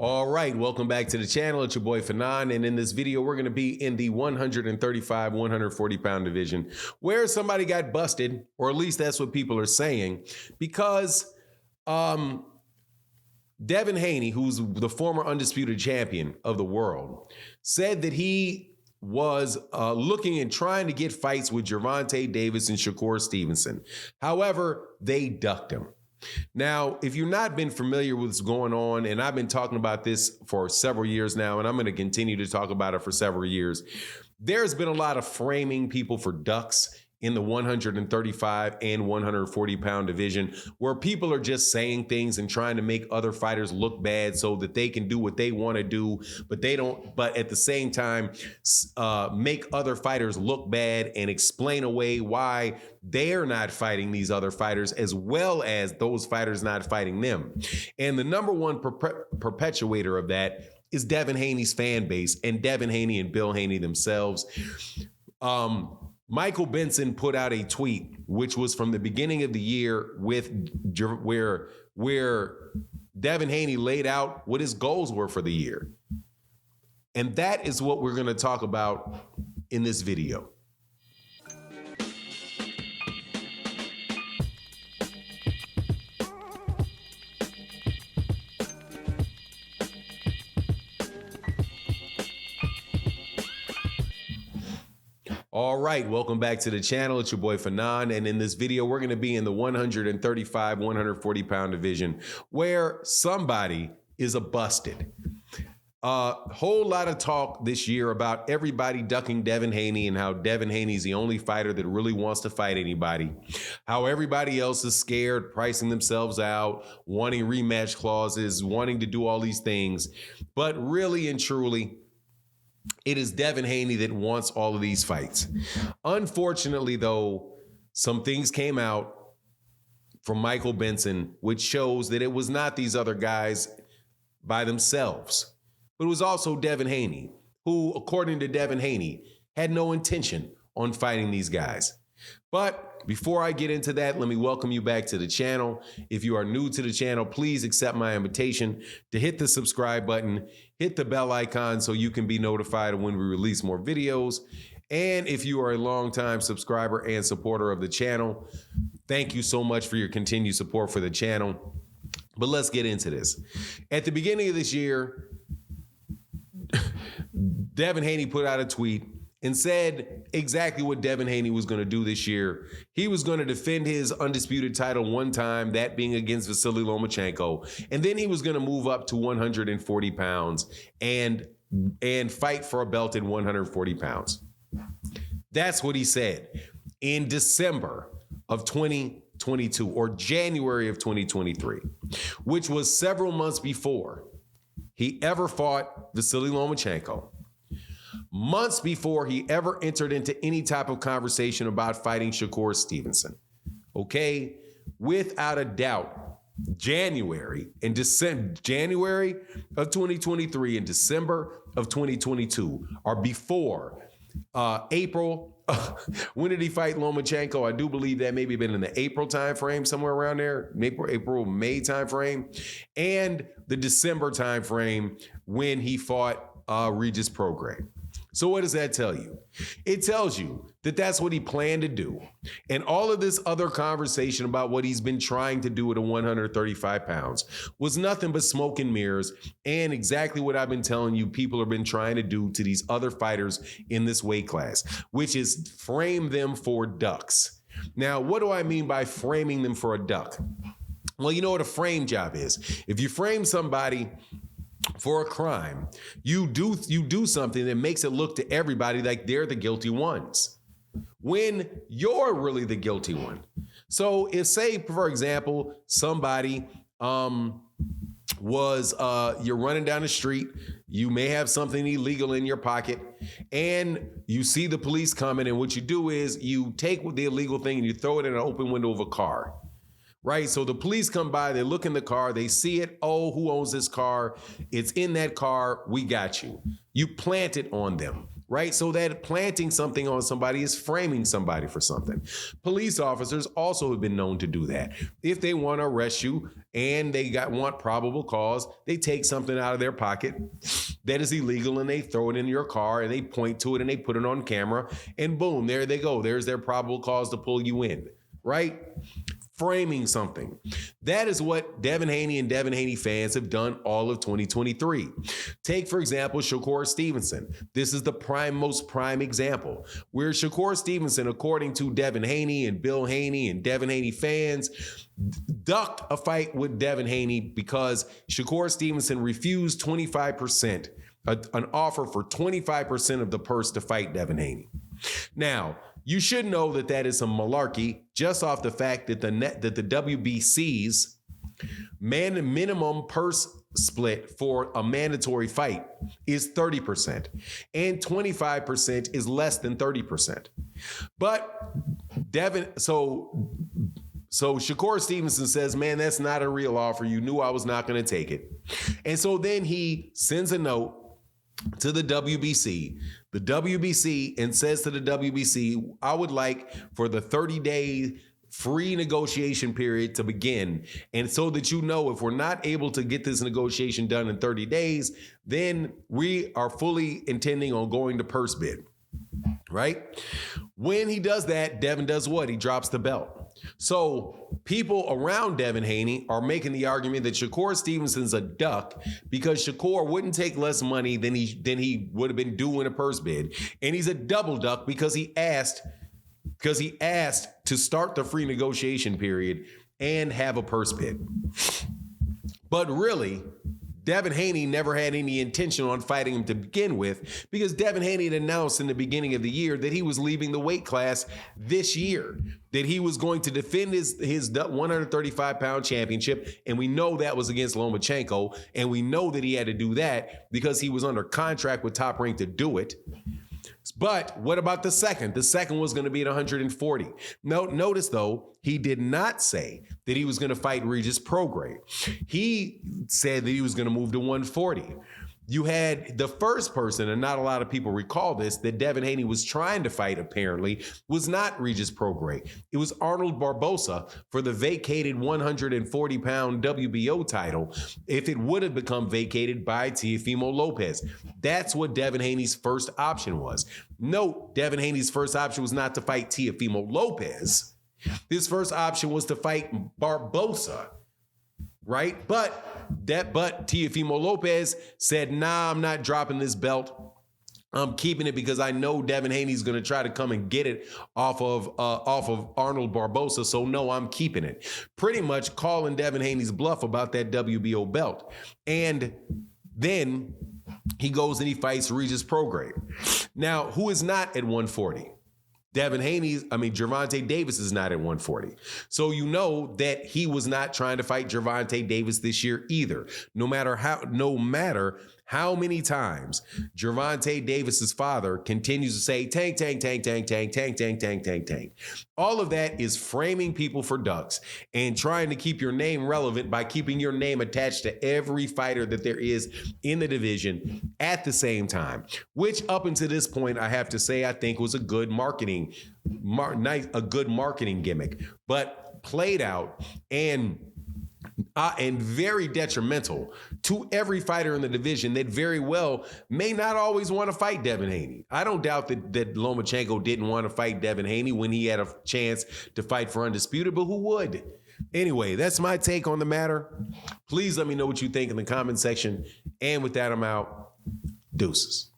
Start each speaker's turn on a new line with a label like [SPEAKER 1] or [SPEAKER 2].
[SPEAKER 1] All right, welcome back to the channel. It's your boy Fanon, and in this video, we're going to be in the 135, 140-pound division where somebody got busted, or at least that's what people are saying, because Devin Haney, who's the former undisputed champion of the world, said that he was looking and trying to get fights with Gervonta Davis and Shakur Stevenson. However, they ducked him. Now, if you've not been familiar with what's going on, and I've been talking about this for several years now, and I'm going to continue to talk about it for several years, there's been a lot of framing people for ducks in the 135 and 140-pound division, where people are just saying things and trying to make other fighters look bad so that they can do what they want to do, but they don't, but at the same time, make other fighters look bad and explain away why they're not fighting these other fighters, as well as those fighters not fighting them. And the number one perpetuator of that is Devin Haney's fan base, and Devin Haney and Bill Haney themselves. Michael Benson put out a tweet, which was from the beginning of the year, with where Devin Haney laid out what his goals were for the year. And that is what we're going to talk about in this video. All right, welcome back to the channel. It's your boy Fanon, and in this video, we're going to be in the 135, 140-pound division where somebody is busted. A whole lot of talk this year about everybody ducking Devin Haney and how Devin Haney's the only fighter that really wants to fight anybody. How everybody else is scared, pricing themselves out, wanting rematch clauses, wanting to do all these things. But really and truly, it is Devin Haney that wants all of these fights. Unfortunately, though, some things came out from Michael Benson, which shows that it was not these other guys by themselves, but it was also Devin Haney, who, according to Devin Haney, had no intention on fighting these guys. But before I get into that, let me welcome you back to the channel. If you are new to the channel, please accept my invitation to hit the subscribe button, hit the bell icon so you can be notified of when we release more videos. And if you are a longtime subscriber and supporter of the channel, thank you so much for your continued support for the channel. But let's get into this. At the beginning of this year, Devin Haney put out a tweet and said exactly what Devin Haney was going to do this year. He was going to defend his undisputed title one time, that being against Vasily Lomachenko, and then he was going to move up to 140 pounds and fight for a belt at 140 pounds. That's what he said in December of 2022 or January of 2023, which was several months before he ever fought Vasily Lomachenko. Months before he ever entered into any type of conversation about fighting Shakur Stevenson. Okay? Without a doubt, January of 2023 and December of 2022 are before April. When did he fight Lomachenko? I do believe that maybe been in the April timeframe, somewhere around there, April, May timeframe, and the December timeframe when he fought Regis Prograis. So what does that tell you? It tells you that that's what he planned to do. And all of this other conversation about what he's been trying to do at 135 pounds was nothing but smoke and mirrors, and exactly what I've been telling you people have been trying to do to these other fighters in this weight class, which is frame them for ducks. Now, what do I mean by framing them for a duck? Well, you know what a frame job is. If you frame somebody for a crime, you do something that makes it look to everybody like they're the guilty ones, when you're really the guilty one. So if, say, for example, somebody you're running down the street, you may have something illegal in your pocket, and you see the police coming, and what you do is you take the illegal thing and you throw it in an open window of a car. Right? So the police come by, they look in the car, they see it. Oh, who owns this car? It's in that car. We got you. You plant it on them. right? So that planting something on somebody is framing somebody for something. Police officers also have been known to do that. If they want to arrest you and they want probable cause, they take something out of their pocket that is illegal and they throw it in your car and they point to it and they put it on camera and boom, there they go. There's their probable cause to pull you in, right? Framing something. That is what Devin Haney and Devin Haney fans have done all of 2023. Take, for example, Shakur Stevenson. This is the most prime example where Shakur Stevenson, according to Devin Haney and Bill Haney and Devin Haney fans, ducked a fight with Devin Haney because Shakur Stevenson refused 25%, an offer for 25% of the purse to fight Devin Haney. Now, you should know that that is some malarkey just off the fact that the WBC's minimum purse split for a mandatory fight is 30%, and 25% is less than 30%. But so Shakur Stevenson says, man, that's not a real offer. You knew I was not going to take it. And so then he sends a note to the WBC, and says to the WBC, I would like for the 30-day free negotiation period to begin. And so that you know, if we're not able to get this negotiation done in 30 days, then we are fully intending on going to purse bid, right? When he does that, Devin does what? He drops the belt. So people around Devin Haney are making the argument that Shakur Stevenson's a duck because Shakur wouldn't take less money than he would have been due in a purse bid. And he's a double duck because he asked to start the free negotiation period and have a purse bid. But really, Devin Haney never had any intention on fighting him to begin with because Devin Haney had announced in the beginning of the year that he was leaving the weight class this year, that he was going to defend his 135-pound championship, and we know that was against Lomachenko, and we know that he had to do that because he was under contract with Top Rank to do it. But what about the second? The second was going to be at 140. Notice, though, he did not say that he was going to fight Regis Prograis. He said that he was going to move to 140. You had the first person, and not a lot of people recall this, that Devin Haney was trying to fight, apparently, was not Regis Prograis. It was Arnold Barbosa for the vacated 140-pound WBO title if it would have become vacated by Teofimo Lopez. That's what Devin Haney's first option was. Note, Devin Haney's first option was not to fight Teofimo Lopez. His first option was to fight Barbosa, right? But Teofimo Lopez said, nah, I'm not dropping this belt. I'm keeping it because I know Devin Haney's going to try to come and get it off of Arnold Barbosa. So no, I'm keeping it. Pretty much calling Devin Haney's bluff about that WBO belt. And then he goes and he fights Regis Prograis. Now, who is not at 140? Gervonta Davis is not at 140. So you know that he was not trying to fight Gervonta Davis this year either. No matter how many times Gervonta Davis's father continues to say, tank, tank, tank, tank, tank, tank, tank, tank, tank, tank. All of that is framing people for ducks and trying to keep your name relevant by keeping your name attached to every fighter that there is in the division at the same time, which up until this point, I have to say, I think was a good marketing gimmick, but played out and very detrimental to every fighter in the division that very well may not always want to fight Devin Haney. I don't doubt that Lomachenko didn't want to fight Devin Haney when he had a chance to fight for Undisputed, but who would? Anyway, that's my take on the matter. Please let me know what you think in the comment section. And with that, I'm out. Deuces.